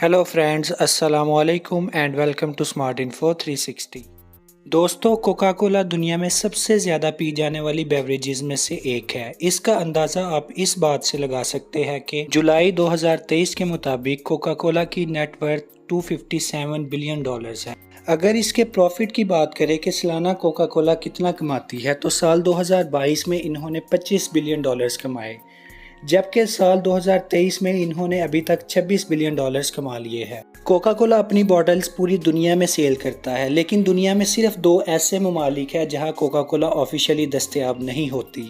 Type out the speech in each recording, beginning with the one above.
Hello friends, अस्सलाम वालेकुम and welcome to smart info 360। दोस्तों, कोका कोला दुनिया में सबसे ज़्यादा पी जाने वाली बेवरेजेस में से एक है। इसका अंदाज़ा आप इस बात से लगा सकते हैं कि जुलाई 2023 के मुताबिक कोका कोला की नेटवर्थ $257 बिलियन है। अगर इसके प्रॉफिट की बात करें कि सालाना कोका कोला कितना कमाती है, तो साल 2022 में इन्होंने $25 बिलियन कमाए, जबकि साल 2023 में इन्होंने अभी तक $26 बिलियन कमा लिए हैं। कोका कोला अपनी बॉटल्स पूरी दुनिया में सेल करता है, लेकिन दुनिया में सिर्फ 2 ऐसे ममालिक हैं जहां कोका कोला ऑफिशियली दस्तयाब नहीं होती।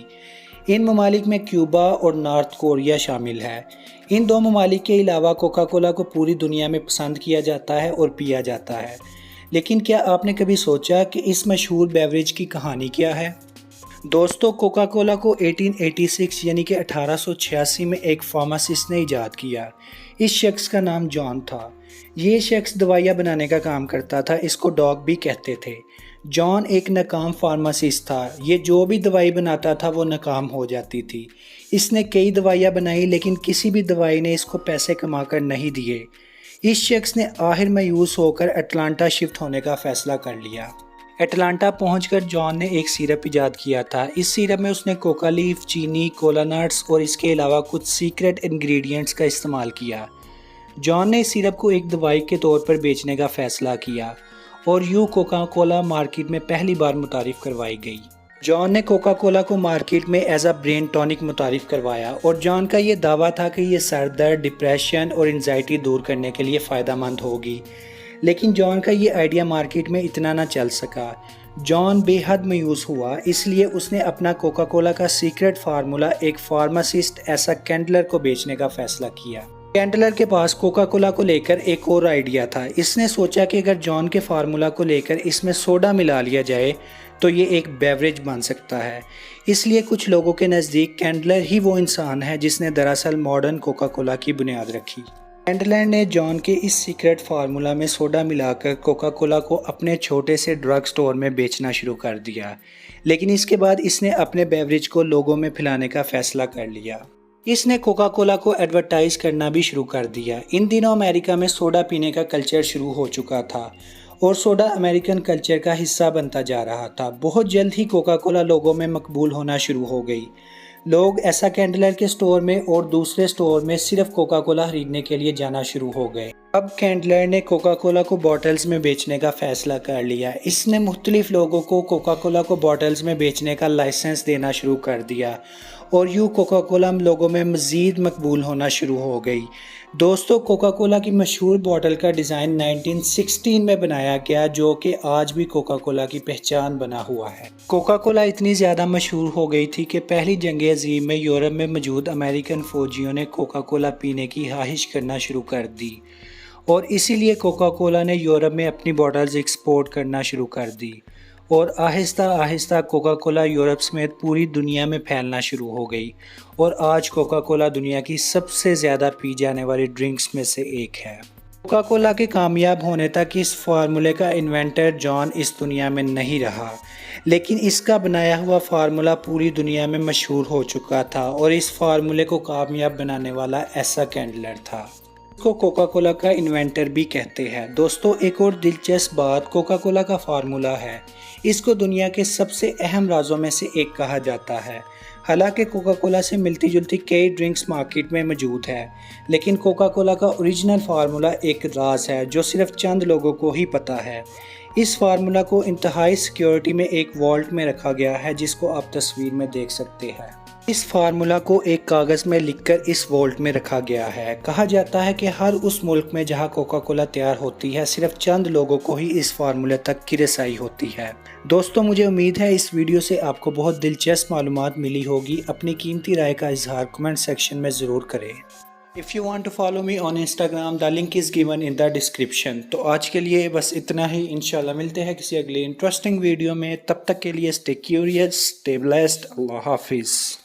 इन ममालिक में क्यूबा और नॉर्थ कोरिया शामिल है। इन 2 ममालिक के अलावा कोका कोला को पूरी दुनिया में पसंद किया जाता है और पिया जाता है। लेकिन क्या आपने कभी सोचा कि इस मशहूर बेवरेज की कहानी क्या है? दोस्तों, कोका कोला को 1886 यानी कि 1886 में एक फार्मासिस्ट ने इजाद किया। इस शख्स का नाम जॉन था। ये शख्स दवाइयाँ बनाने का काम करता था, इसको डॉग भी कहते थे। जॉन एक नाकाम फार्मासिस्ट था। ये जो भी दवाई बनाता था वो नाकाम हो जाती थी। इसने कई दवाइयाँ बनाई, लेकिन किसी भी दवाई ने इसको पैसे कमा कर नहीं दिए। इस शख्स ने आखिर मायूस होकर अटलांटा शिफ्ट होने का फ़ैसला कर लिया। अटलांटा पहुंचकर जॉन ने एक सिरप इजाद किया था। इस सिरप में उसने कोका लीफ, चीनी, कोला नट्स और इसके अलावा कुछ सीक्रेट इंग्रेडिएंट्स का इस्तेमाल किया। जॉन ने इस सिरप को एक दवाई के तौर पर बेचने का फ़ैसला किया और यूँ कोका कोला मार्केट में पहली बार मुतारिफ़ करवाई गई। जॉन ने कोका कोला को मार्केट में एज अ ब्रेन टॉनिक मुतारिफ़ करवाया और जॉन का ये दावा था कि ये सर दर्द, डिप्रेशन और एंजाइटी दूर करने के लिए फ़ायदेमंद होगी। लेकिन जॉन का ये आइडिया मार्केट में इतना ना चल सका। जॉन बेहद मायूस हुआ, इसलिए उसने अपना कोका कोला का सीक्रेट फार्मूला एक फार्मासिस्ट ऐसा कैंडलर को बेचने का फैसला किया। कैंडलर के पास कोका कोला को लेकर एक और आइडिया था। इसने सोचा कि अगर जॉन के फार्मूला को लेकर इसमें सोडा मिला लिया जाए तो ये एक बेवरेज बन सकता है। इसलिए कुछ लोगों के नज़दीक कैंडलर ही वो इंसान है जिसने दरअसल मॉडर्न कोका कोला की बुनियाद रखी। कैंडलर ने जॉन के इस सीक्रेट फार्मूला में सोडा मिलाकर कोका कोला को अपने छोटे से ड्रग स्टोर में बेचना शुरू कर दिया। लेकिन इसके बाद इसने अपने बेवरेज को लोगों में फैलाने का फैसला कर लिया। इसने कोका कोला को एडवर्टाइज करना भी शुरू कर दिया। इन दिनों अमेरिका में सोडा पीने का कल्चर शुरू हो चुका था और सोडा अमेरिकन कल्चर का हिस्सा बनता जा रहा था। बहुत जल्द ही कोका कोला लोगों में मकबूल होना शुरू हो गई। लोग ऐसा कैंडलर के स्टोर में और दूसरे स्टोर में सिर्फ कोका कोला खरीदने के लिए जाना शुरू हो गए। अब कैंडलर ने कोका कोला को बॉटल्स में बेचने का फैसला कर लिया। इसने मुख्तलिफ लोगों को कोका कोला को बॉटल्स में बेचने का लाइसेंस देना शुरू कर दिया और यूँ कोका कोला लोगों में मज़ीद मकबूल होना शुरू हो गई। दोस्तों, कोका कोला की मशहूर बॉटल का डिज़ाइन 1916 में बनाया गया, जो कि आज भी कोका कोला की पहचान बना हुआ है। कोका कोला इतनी ज़्यादा मशहूर हो गई थी कि पहली जंग अज़ीम में यूरोप में मौजूद अमेरिकन फ़ौजियों ने कोका कोला पीने की ख्वाहिश करना शुरू कर दी और इसीलिए कोका कोला ने यूरोप में अपनी बॉटल्स एक्सपोर्ट करना शुरू कर दी और Aahista Aahista Coca Cola Europe समेत पूरी दुनिया में फैलना शुरू हो गई और आज कोका कोला दुनिया की सबसे ज़्यादा पी जाने वाली ड्रिंक्स में से एक है। कोका कोला के कामयाब होने तक इस फार्मूले का इन्वेंटर जॉन इस दुनिया में नहीं रहा, लेकिन इसका बनाया हुआ फार्मूला पूरी दुनिया में मशहूर हो चुका था और इस फार्मूले को कामयाब बनाने वाला ऐसा कैंडलर था। इसको कोका कोला का इन्वेंटर भी कहते हैं। दोस्तों, एक और दिलचस्प बात कोका कोला का फार्मूला है। इसको दुनिया के सबसे अहम राजों में से एक कहा जाता है। हालांकि कोका कोला से मिलती जुलती कई ड्रिंक्स मार्केट में मौजूद है, लेकिन कोका कोला का ओरिजिनल फार्मूला एक राज है जो सिर्फ चंद लोगों को ही पता है। इस फार्मूला को इंतहाई सिक्योरिटी में एक वॉल्ट में रखा गया है, जिसको आप तस्वीर में देख सकते हैं। इस फार्मूला को एक कागज़ में लिखकर इस वॉल्ट में रखा गया है। कहा जाता है कि हर उस मुल्क में जहां कोका कोला तैयार होती है, सिर्फ चंद लोगों को ही इस फार्मूले तक की रसाई होती है। दोस्तों, मुझे उम्मीद है इस वीडियो से आपको बहुत दिलचस्प मालूमात मिली होगी। अपनी कीमती राय का इजहार कमेंट सेक्शन में ज़रूर करें। If you want to follow me on Instagram, the link is given in the description. तो आज के लिए बस इतना ही। इंशाल्लाह मिलते हैं किसी अगले इंटरेस्टिंग वीडियो में। तब तक के लिए स्टे क्यूरियस, स्टे ब्लेस्ड। अल्लाह हाफिज़।